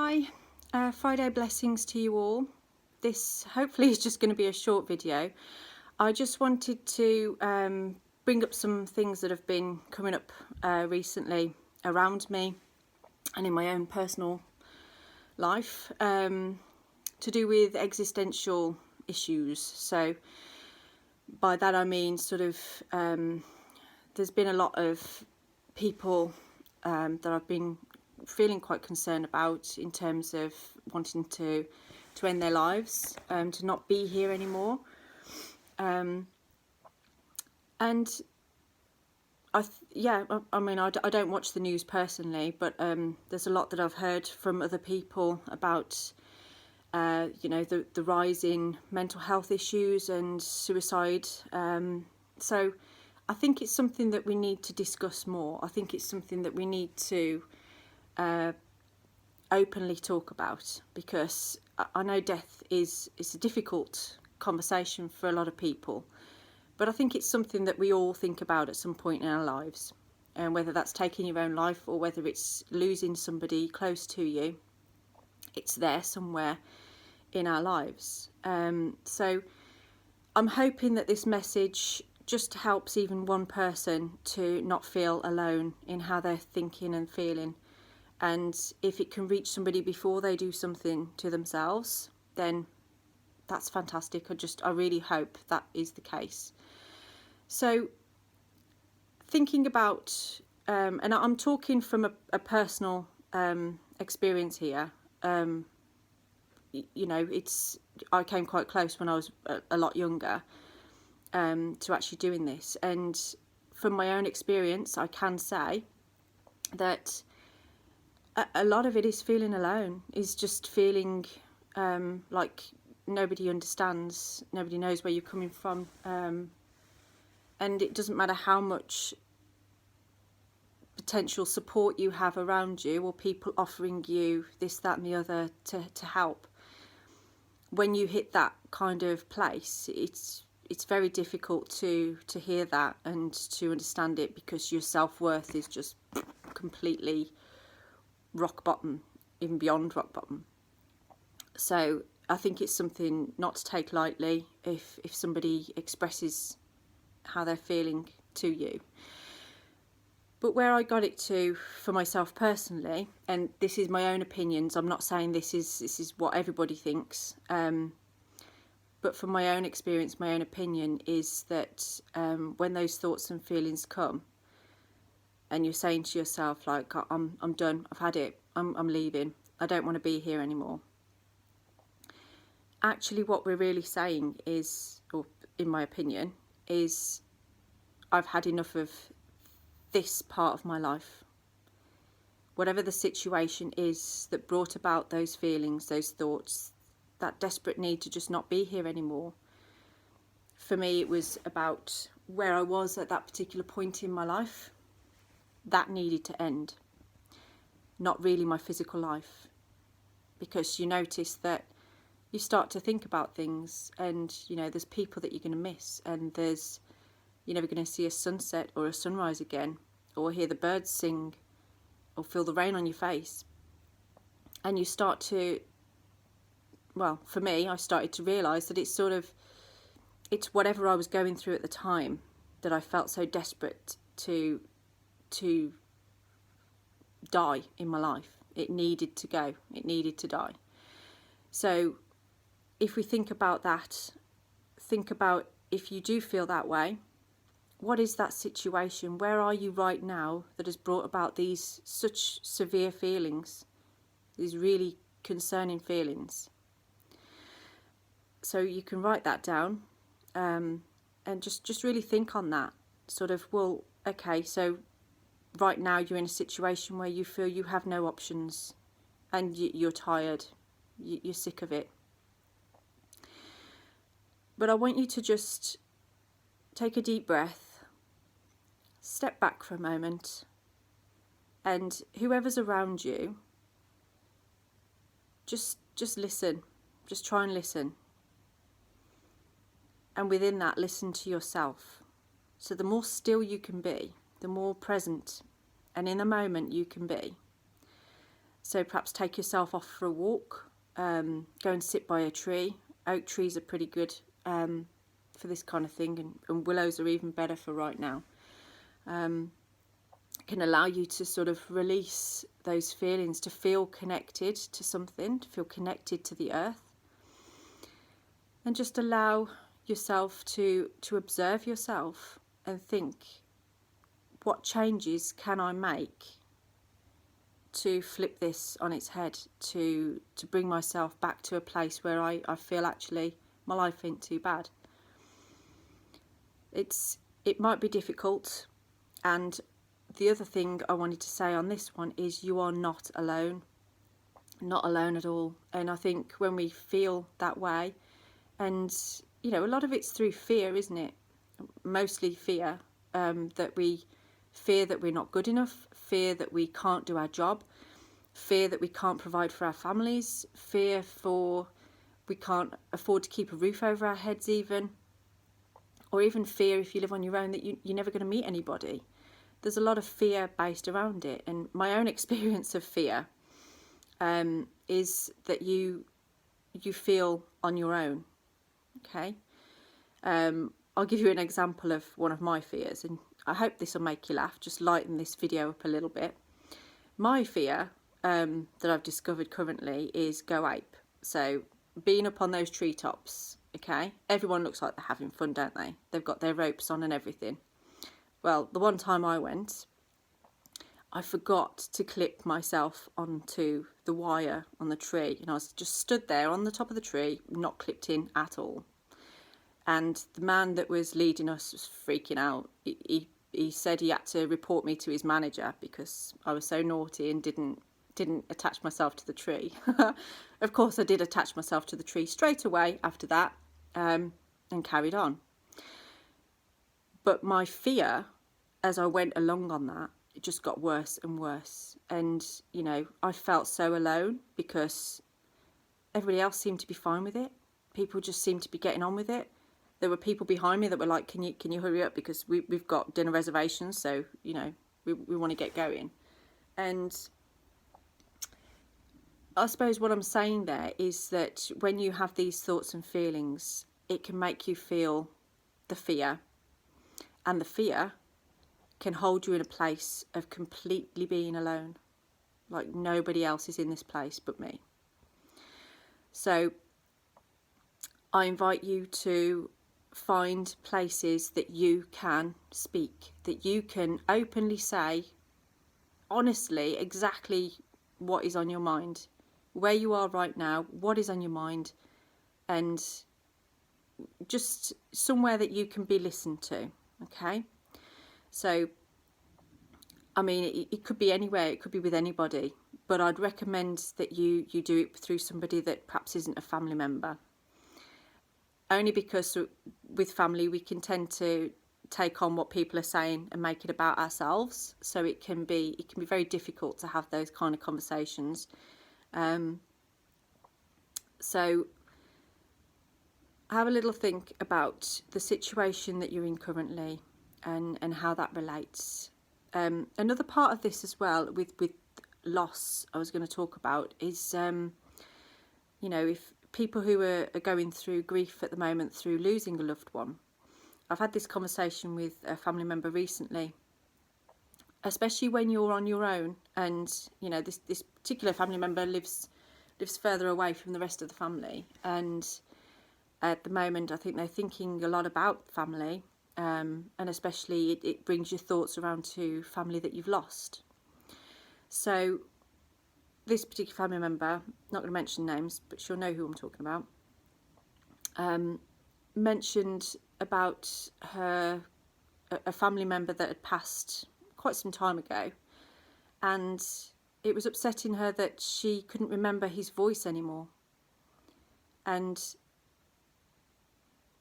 Hi, Friday blessings to you all. This hopefully is just going to be a short video. I just wanted to bring up some things that have been coming up recently around me and in my own personal life to do with existential issues. So by that I mean sort of there's been a lot of people that I've been feeling quite concerned about in terms of wanting to end their lives, to not be here anymore. And I mean, I don't watch the news personally, but there's a lot that I've heard from other people about the rise in mental health issues and suicide. So I think it's something that we need to discuss more. I think it's something that we need to openly talk about, because I know death is a difficult conversation for a lot of people, but I think it's something that we all think about at some point in our lives, and whether that's taking your own life or whether it's losing somebody close to you, it's there somewhere in our lives. So I'm hoping that this message just helps even one person to not feel alone in how they're thinking and feeling. And if it can reach somebody before they do something to themselves, then that's fantastic. I really hope that is the case. So thinking about, and I'm talking from a personal experience here. I came quite close when I was a lot younger to actually doing this. And from my own experience, I can say that a lot of it is feeling alone, is just feeling like nobody understands, nobody knows where you're coming from, and it doesn't matter how much potential support you have around you or people offering you this, that and the other to help. When you hit that kind of place, it's very difficult to hear that and to understand it, because your self-worth is just completely rock bottom, even beyond rock bottom. So I think it's something not to take lightly if somebody expresses how they're feeling to you. But where I got it to for myself personally, and this is my own opinions, I'm not saying this is what everybody thinks, but from my own experience, my own opinion is that when those thoughts and feelings come, and you're saying to yourself, like, I'm done, I've had it, I'm leaving, I don't want to be here anymore. Actually, what we're really saying is, or in my opinion, is I've had enough of this part of my life. Whatever the situation is that brought about those feelings, those thoughts, that desperate need to just not be here anymore. For me, it was about where I was at that particular point in my life. That needed to end, not really my physical life, because you notice that you start to think about things, and there's people that you're going to miss, and you're never going to see a sunset or a sunrise again, or hear the birds sing, or feel the rain on your face. And you start to, well, for me, I started to realise that it's whatever I was going through at the time that I felt so desperate to die in my life. It needed to go. It needed to die. So if we think about that, think about, if you do feel that way, what is that situation? Where are you right now that has brought about these such severe feelings, these really concerning feelings? So you can write that down, and just really think on that. Sort of, well, okay, so right now you're in a situation where you feel you have no options, and you're tired, you're sick of it. But I want you to just take a deep breath, step back for a moment, and whoever's around you, just listen. Just try and listen. And within that, listen to yourself. So the more still you can be, the more present and in the moment you can be. So perhaps take yourself off for a walk, go and sit by a tree. Oak trees are pretty good for this kind of thing, and willows are even better for right now. Can allow you to sort of release those feelings, to feel connected to something, to feel connected to the earth, and just allow yourself to observe yourself and think, what changes can I make to flip this on its head, to bring myself back to a place where I feel actually my life ain't too bad. It might be difficult, and the other thing I wanted to say on this one is you are not alone. Not alone at all. And I think when we feel that way, and you know, a lot of it's through fear, isn't it? Mostly fear, that we fear that we're not good enough, fear that we can't do our job, fear that we can't provide for our families, fear for we can't afford to keep a roof over our heads even, or even fear if you live on your own that you're never going to meet anybody. There's a lot of fear based around it, and my own experience of fear is that you feel on your own. Okay, I'll give you an example of one of my fears, and I hope this will make you laugh, just lighten this video up a little bit. My fear that I've discovered currently is go ape. So being up on those treetops, okay, everyone looks like they're having fun, don't they? They've got their ropes on and everything. Well, the one time I went, I forgot to clip myself onto the wire on the tree, and I was just stood there on the top of the tree, not clipped in at all. And the man that was leading us was freaking out. He said he had to report me to his manager because I was so naughty and didn't attach myself to the tree. Of course, I did attach myself to the tree straight away after that, and carried on. But my fear, as I went along on that, it just got worse and worse. And, you know, I felt so alone because everybody else seemed to be fine with it. People just seemed to be getting on with it. There were people behind me that were like, can you hurry up, because we've got dinner reservations, so, you know, we want to get going. And I suppose what I'm saying there is that when you have these thoughts and feelings, it can make you feel the fear. And the fear can hold you in a place of completely being alone. Like nobody else is in this place but me. So I invite you to find places that you can speak, that you can openly say, honestly, exactly what is on your mind, where you are right now, what is on your mind, and just somewhere that you can be listened to. Okay, so I mean, it could be anywhere, it could be with anybody, but I'd recommend that you do it through somebody that perhaps isn't a family member. Only because with family we can tend to take on what people are saying and make it about ourselves, so it can be very difficult to have those kind of conversations. So have a little think about the situation that you're in currently and how that relates. Another part of this as well with loss I was going to talk about is, you know, if people who are going through grief at the moment through losing a loved one. I've had this conversation with a family member recently, especially when you're on your own, and you know this particular family member lives further away from the rest of the family, and at the moment I think they're thinking a lot about family, and especially it brings your thoughts around to family that you've lost. So this particular family member, not going to mention names, but she'll know who I'm talking about, mentioned about a family member that had passed quite some time ago, and it was upsetting her that she couldn't remember his voice anymore. And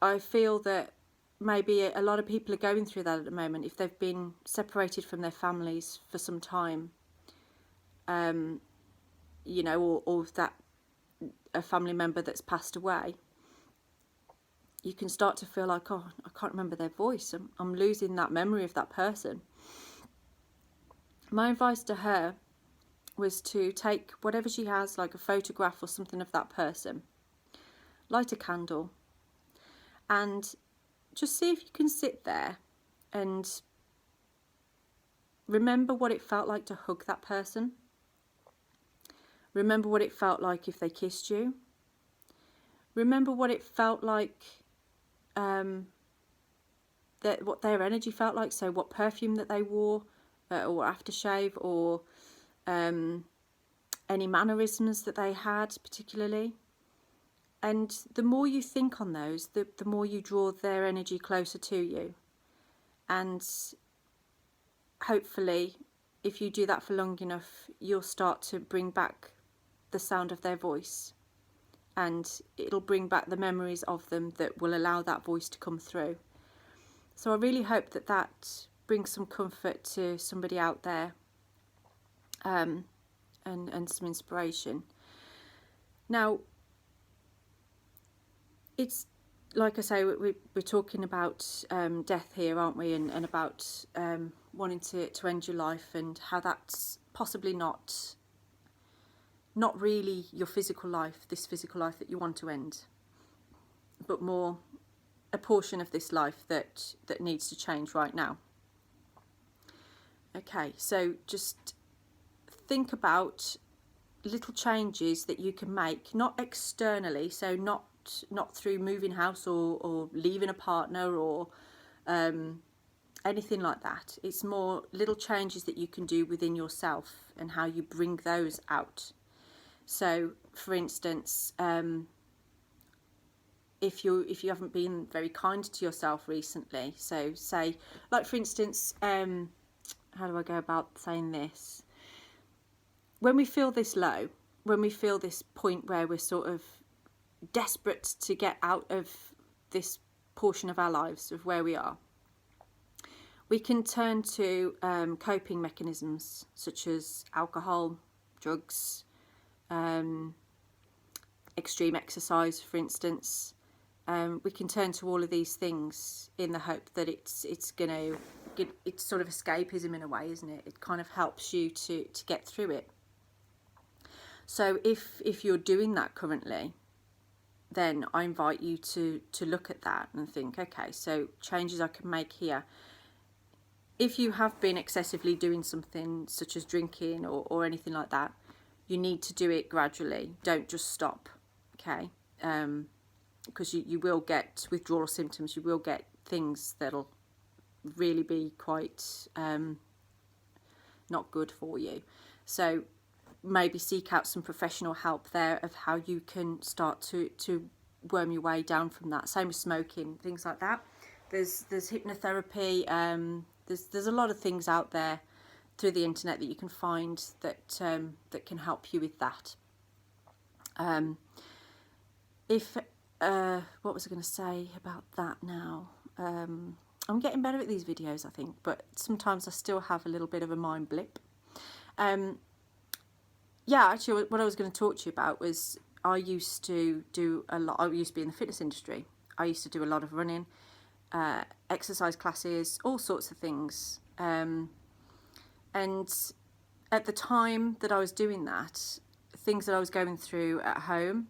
I feel that maybe a lot of people are going through that at the moment if they've been separated from their families for some time, you know, or that a family member that's passed away. You can start to feel like, oh, I can't remember their voice. I'm losing that memory of that person. My advice to her was to take whatever she has, like a photograph or something of that person, light a candle, and just see if you can sit there and remember what it felt like to hug that person. Remember what it felt like if they kissed you. Remember what it felt like, what their energy felt like. So what perfume that they wore, or aftershave, or any mannerisms that they had particularly. And the more you think on those, the more you draw their energy closer to you. And hopefully, if you do that for long enough, you'll start to bring back the sound of their voice. And it'll bring back the memories of them that will allow that voice to come through. So I really hope that that brings some comfort to somebody out there, and some inspiration. Now, it's like I say, we're talking about death here, aren't we? And about wanting to end your life, and how that's possibly not really your physical life, this physical life that you want to end, but more a portion of this life that needs to change right now. Okay, so just think about little changes that you can make, not externally, so not through moving house or leaving a partner or anything like that. It's more little changes that you can do within yourself and how you bring those out. So, for instance, if you haven't been very kind to yourself recently, so say, like for instance, how do I go about saying this? When we feel this low, when we feel this point where we're sort of desperate to get out of this portion of our lives, of where we are, we can turn to coping mechanisms such as alcohol, drugs, extreme exercise, for instance. We can turn to all of these things in the hope that it's sort of escapism in a way, isn't it? It kind of helps you to get through it. So if you're doing that currently, then I invite you to look at that and think, okay, so changes I can make here. If you have been excessively doing something such as drinking or anything like that, you need to do it gradually. Don't just stop, okay? Because you will get withdrawal symptoms. You will get things that'll really be quite not good for you. So maybe seek out some professional help there of how you can start to worm your way down from that. Same with smoking, things like that. There's hypnotherapy. There's a lot of things out there through the internet that you can find that can help you with that. What was I going to say about that now? I'm getting better at these videos, I think, but sometimes I still have a little bit of a mind blip. Yeah, actually, what I was going to talk to you about was I used to do a lot. I used to be in the fitness industry. I used to do a lot of running, exercise classes, all sorts of things. And at the time that I was doing that, things that I was going through at home,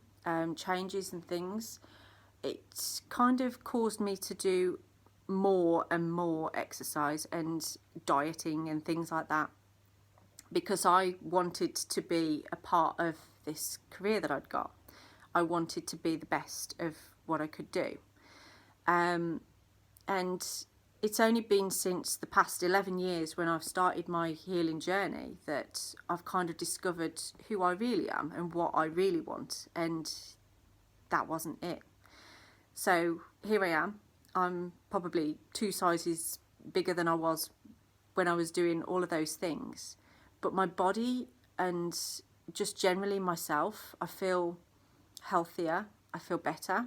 changes and things, it kind of caused me to do more and more exercise and dieting and things like that, because I wanted to be a part of this career that I'd got. I wanted to be the best of what I could do. And it's only been since the past 11 years when I've started my healing journey that I've kind of discovered who I really am and what I really want, and that wasn't it. So here I am. I'm probably 2 sizes bigger than I was when I was doing all of those things. But my body and just generally myself, I feel healthier, I feel better.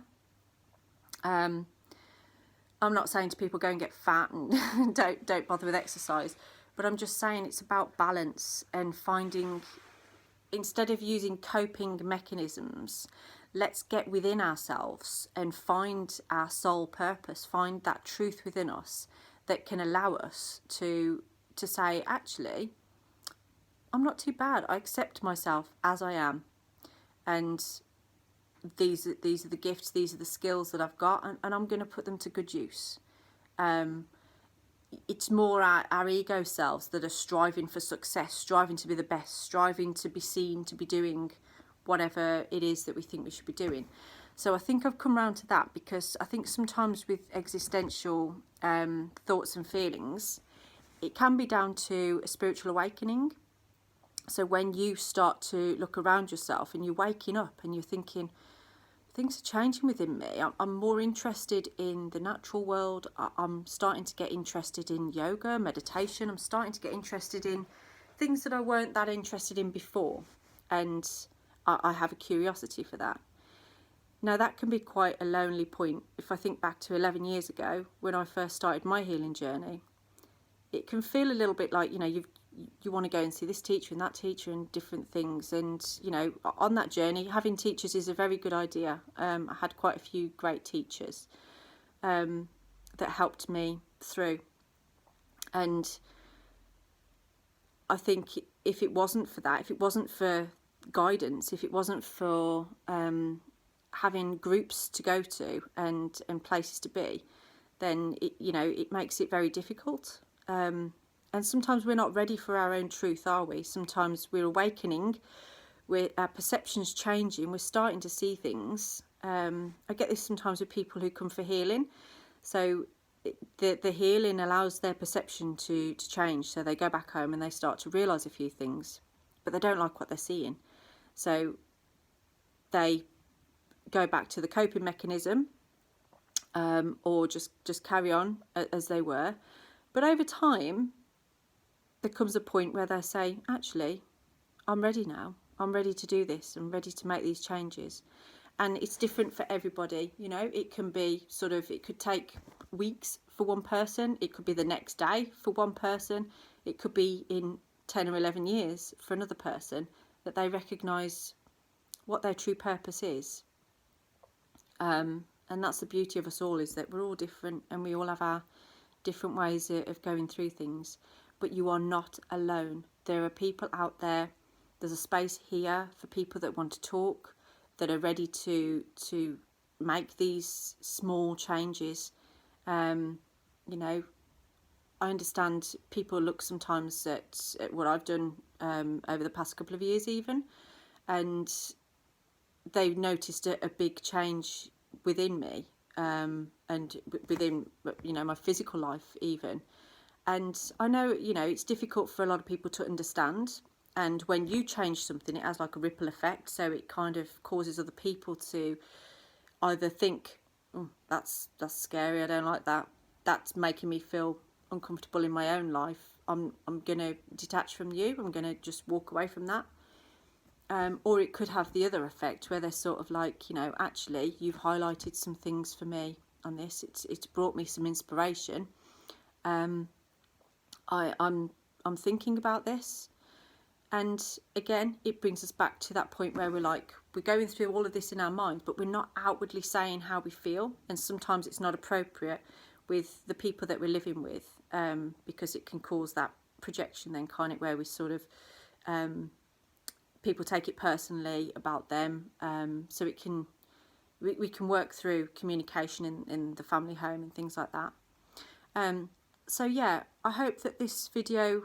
I'm not saying to people go and get fat and don't bother with exercise, but I'm just saying it's about balance and finding, instead of using coping mechanisms, let's get within ourselves and find our soul purpose, find that truth within us that can allow us to say, actually, I'm not too bad. I accept myself as I am, and these are the gifts, these are the skills that I've got, and I'm going to put them to good use. It's more our ego selves that are striving for success, striving to be the best, striving to be seen, to be doing whatever it is that we think we should be doing. So I think I've come around to that, because I think sometimes with existential thoughts and feelings, it can be down to a spiritual awakening. So when you start to look around yourself and you're waking up and you're thinking, things are changing within me. I'm more interested in the natural world. I'm starting to get interested in yoga, meditation. I'm starting to get interested in things that I weren't that interested in before. And I have a curiosity for that. Now, that can be quite a lonely point. If I think back to 11 years ago, when I first started my healing journey, it can feel a little bit like, you want to go and see this teacher and that teacher and different things. And, on that journey, having teachers is a very good idea. I had quite a few great teachers that helped me through. And I think if it wasn't for that, if it wasn't for guidance, if it wasn't for having groups to go to and places to be, then it makes it very difficult. And sometimes we're not ready for our own truth, are we? Sometimes we're awakening, our perception's changing, we're starting to see things. I get this sometimes with people who come for healing. So the healing allows their perception to change. So they go back home and they start to realise a few things, but they don't like what they're seeing. So they go back to the coping mechanism, or just carry on as they were. But over time, there comes a point where they say, actually, I'm ready now. I'm ready to do this. I'm ready to make these changes. And it's different for everybody. It can be it could take weeks for one person. It could be the next day for one person. It could be in 10 or 11 years for another person, that they recognise what their true purpose is. And that's the beauty of us all, is that we're all different and we all have our different ways of going through things. But you are not alone. There are people out there. There's a space here for people that want to talk, that are ready to make these small changes. I understand people look sometimes at what I've done over the past couple of years even, and they've noticed a big change within me, and within my physical life even. And I know, it's difficult for a lot of people to understand. And when you change something, it has like a ripple effect. So it kind of causes other people to either think, oh, that's scary, I don't like that. That's making me feel uncomfortable in my own life. I'm going to detach from you. I'm going to just walk away from that. Or it could have the other effect, where they're sort of like, actually, you've highlighted some things for me on this. It's brought me some inspiration. I'm thinking about this. And again, it brings us back to that point where we're going through all of this in our mind, but we're not outwardly saying how we feel. And sometimes it's not appropriate with the people that we're living with, because it can cause that projection then, kind of, where we sort of, people take it personally about them. So we can work through communication in the family home and things like that. So yeah, I hope that this video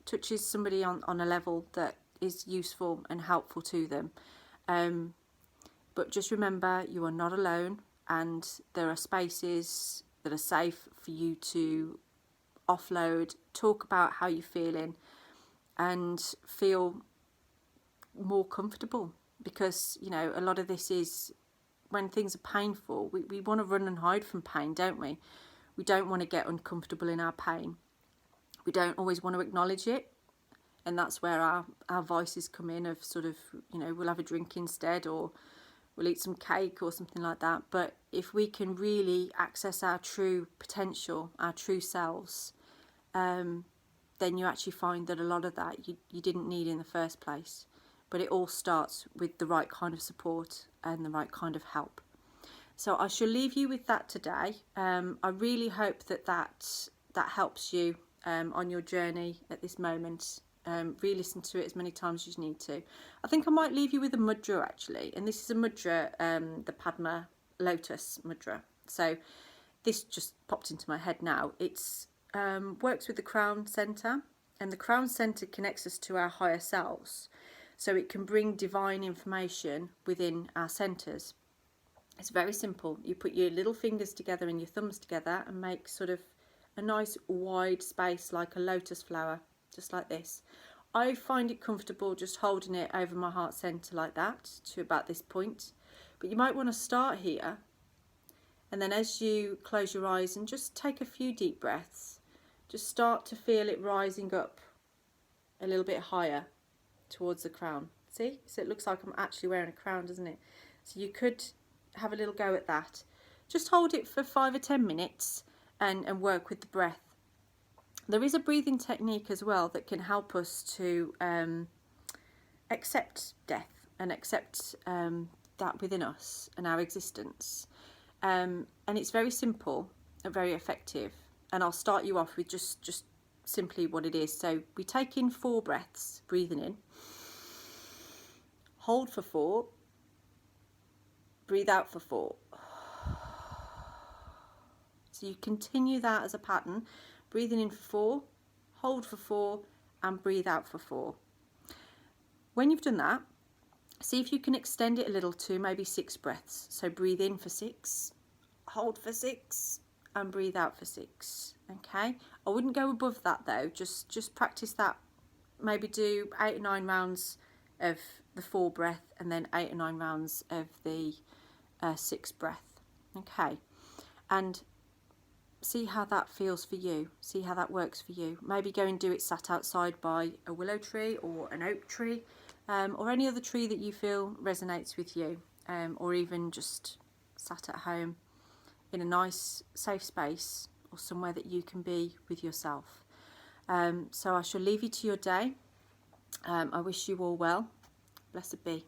touches somebody on a level that is useful and helpful to them. But just remember, you are not alone, and there are spaces that are safe for you to offload, talk about how you're feeling, and feel more comfortable. Because, a lot of this is, when things are painful, we want to run and hide from pain, don't we? We don't want to get uncomfortable in our pain. We don't always want to acknowledge it. And that's where our voices come in, of sort of, we'll have a drink instead, or we'll eat some cake or something like that. But if we can really access our true potential, our true selves, then you actually find that a lot of that you didn't need in the first place. But it all starts with the right kind of support and the right kind of help. So I shall leave you with that today. I really hope that helps you on your journey at this moment. Re-listen to it as many times as you need to. I think I might leave you with a mudra actually, and this is a mudra, the Padma Lotus mudra. So this just popped into my head now. It's works with the crown center, and the crown center connects us to our higher selves, so it can bring divine information within our centers. It's very simple. You put your little fingers together and your thumbs together and make sort of a nice wide space like a lotus flower, just like this. I find it comfortable just holding it over my heart center like that to about this point, but you might want to start here, and then as you close your eyes and just take a few deep breaths, just start to feel it rising up a little bit higher towards the crown. See? So it looks like I'm actually wearing a crown, doesn't it? So you could have a little go at that. Just hold it for 5 or 10 minutes and work with the breath. There is a breathing technique as well that can help us to accept death and accept that within us and our existence. And it's very simple and very effective. And I'll start you off with just simply what it is. So we take in 4 breaths, breathing in, hold for 4, breathe out for 4. So you continue that as a pattern, breathing in for 4, hold for 4, and breathe out for 4. When you've done that, see if you can extend it a little to maybe 6 breaths. So breathe in for 6, hold for 6, and breathe out for 6. Okay, I wouldn't go above that though. Just practice that. Maybe do 8 or 9 rounds of the 4 breath, and then 8 or 9 rounds of the 6 breath. Okay, and see how that feels for you. See how that works for you. Maybe go and do it sat outside by a willow tree or an oak tree, or any other tree that you feel resonates with you, or even just sat at home in a nice safe space or somewhere that you can be with yourself. So I shall leave you to your day. I wish you all well. Blessed be.